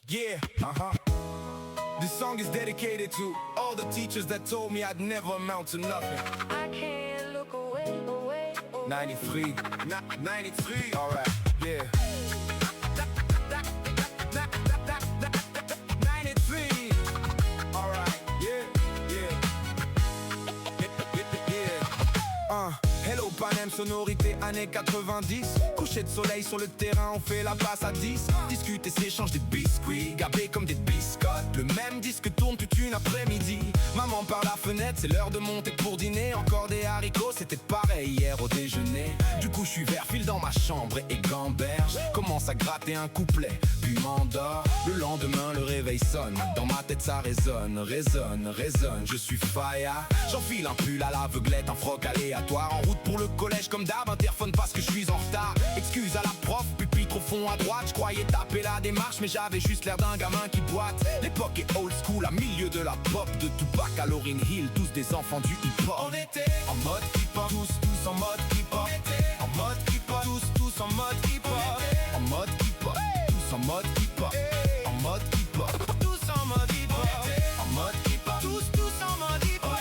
Yeah, This song is dedicated to all the teachers that told me I'd never amount to nothing. I can't look away. 93, 93, alright, yeah. 93, alright, yeah. Hello Panem, sonorité années 90. Coucher de soleil sur le terrain, on fait la passe à 10. Discute et s'échange des biscuits, gabés comme des biscottes. Le même disque tourne toute une après-midi. Maman par la fenêtre, c'est l'heure de monter pour dîner. Encore des haricots, c'était pareil hier au déjeuner. Du coup je suis vert, file dans ma chambre et gamberge. Commence à gratter un couplet, puis m'endors. Le lendemain le réveil sonne, dans ma tête ça résonne. Je suis faya. J'enfile un pull à l'aveuglette, un froc aléatoire. En route pour le collège comme d'hab, interphone parce que je suis en retard. Excuse à la prof, pupitre au fond à droite. Je croyais taper la démarche mais j'avais juste l'air d'un gamin qui boite. L'époque est old school, à milieu de la pop. De Tupac à Lauryn Hill, tous des enfants du hip-hop. On était en mode hip-hop, tous en mode hip-hop. En mode hip-hop, tous en mode hip-hop. En mode hip-hop, tous en mode hip-hop. En mode hip-hop, Tous en mode hip-hop. en mode hip-hop. Tous en mode hip-hop.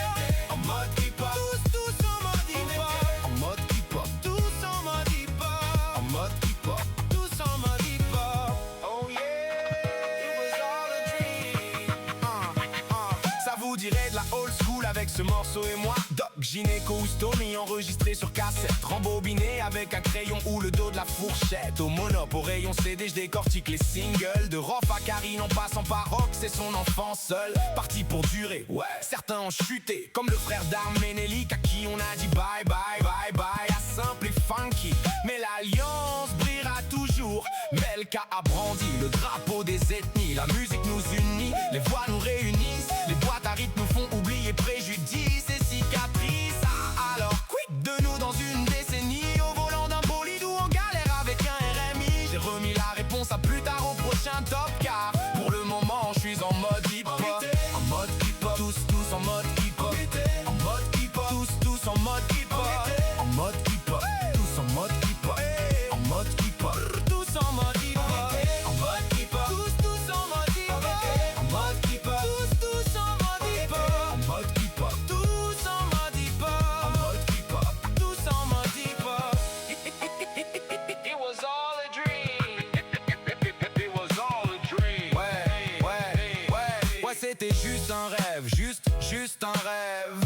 En mode hip-hop, Tous en mode hip-hop. en mode hip-hop. Tous en mode hip-hop. En mode hip-hop. Tous en mode hip-hop. Oh yeah, it was all a dream. Ça vous dirait de la old school avec ce morceau et moi. Doc, gynéco ou stomy enregistré sur cassette. Rembobiné avec un crayon ou le dos de la fourchette. Au monop, au rayon CD, je décortique les singles. De Rof à Karine en passant par Rock, c'est son enfant seul. Parti pour durer, ouais. Certains ont chuté, comme le frère d'Arménélique à qui on a dit bye bye, bye bye. À simple et funky, mais l'alliance brillera toujours. Melka a brandi le drapeau des ethnies. La musique nous unit, les voix nous réunissent. Les boîtes à rythme nous font oublier préjudice et cicatrices. Alors quid de nous dans une décennie, au volant d'un bolide ou en galère avec un RMI. J'ai remis la réponse à plus tard au prochain top, car pour le moment je suis en mode hip-hop. En mode hip-hop, tous en mode hip-hop. En mode hip-hop, tous en mode hip-hop. En mode hip-hop, tous en mode hip-hop. En mode hip-hop, Tous en mode hip-hop. en mode hip-hop. Tous en mode hip-hop. En mode hip-hop, Tous en mode hip-hop. en mode hip-hop. Tous en mode En hip-hop. mode hip-hop. Tous en mode hip-hop. It was all a dream. It was all a dream. Ouais, c'était juste un rêve, juste un rêve.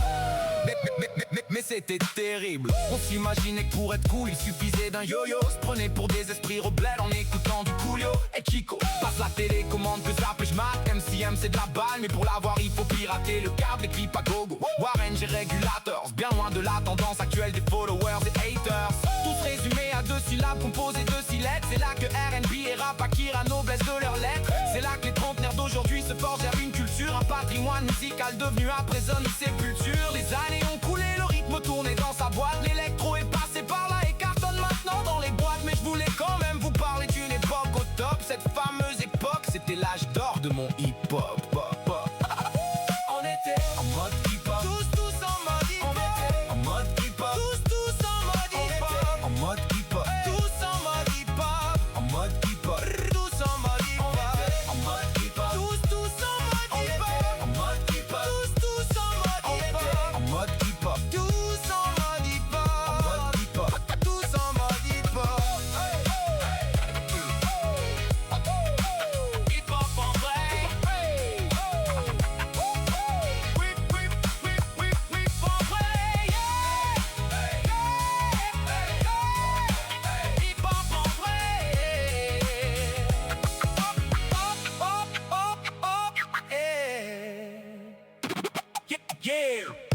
Mais c'était terrible. On s'imaginait que pour être cool, il suffisait d'un yo-yo. Se prenait pour des esprits rebelles en écoutant du Coolio. Et Chico passe la télécommande que zappe et j'mate. MCM c'est de la balle, mais pour l'avoir il faut pirater le câble, les clips à gogo. Warren G Regulators, bien loin de la tendance actuelle des followers et haters. Tous résumés à 2 syllabes, composés de 6 lettres. C'est là que R&B et rap acquirent la noblesse de leurs lettres. C'est là que les trentenaires d'aujourd'hui se forgèrent une culture, un patrimoine musical devenu après zone sépulture. Les années ont coulé, le rythme tournait dans sa boîte. L'électro est passé par là et cartonne maintenant dans les boîtes. Mais je voulais quand même vous parler d'une époque au top. Cette fameuse époque, c'était l'âge d'or de mon hip-hop. On était En mode hip-hop, tous en mode hip-hop. en mode hip-hop, Tous en mode hip-hop. en mode hip-hop, Tous en mode hip-hop. en mode hip-hop, Tous en mode hip-hop. en mode hip-hop, Tous en mode hip-hop. en mode hip-hop, Tous en mode hip-hop. en mode hip-hop, Tous en mode hip-hop. mode hip-hop. Tous en mode hip-hop. Hip-hop en vrai. Whip en vrai. Hip-hop en vrai. Hop, hop, hop, hop, yeah. Yeah.